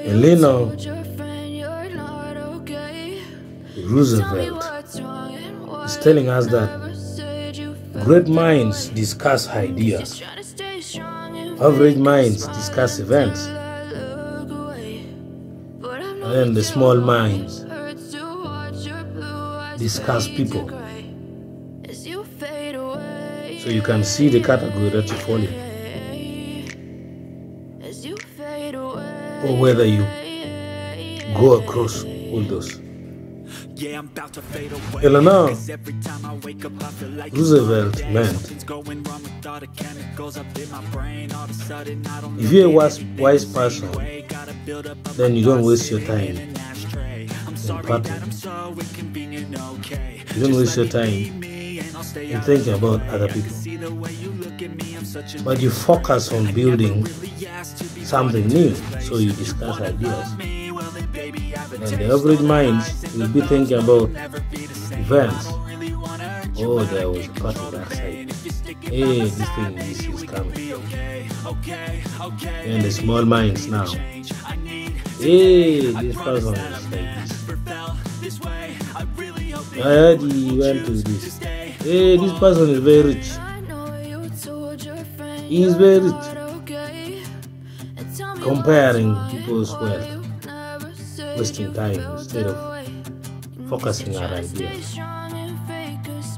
Eleanor Roosevelt is telling us that great minds discuss ideas, average minds discuss events, and then the small minds discuss people. So you can see the category that you fall in, or whether you go across all those. Eleanor Roosevelt meant, if you're a wise person, then you don't waste your time in partying. You don't waste your time in thinking about other people, but you focus on building something new. So you discuss ideas, and the average minds will be thinking about events. Oh, there was a party that side. Hey, this is coming. And the small minds now, hey, this person is like this. I heard he went to this. Hey, this person is very rich. He is very rich. Comparing people's wealth, wasting time instead of focusing on ideas.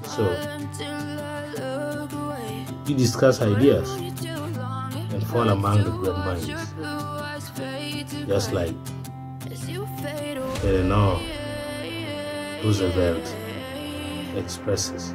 So you discuss ideas and fall among the great minds, just like Eleanor Roosevelt expresses.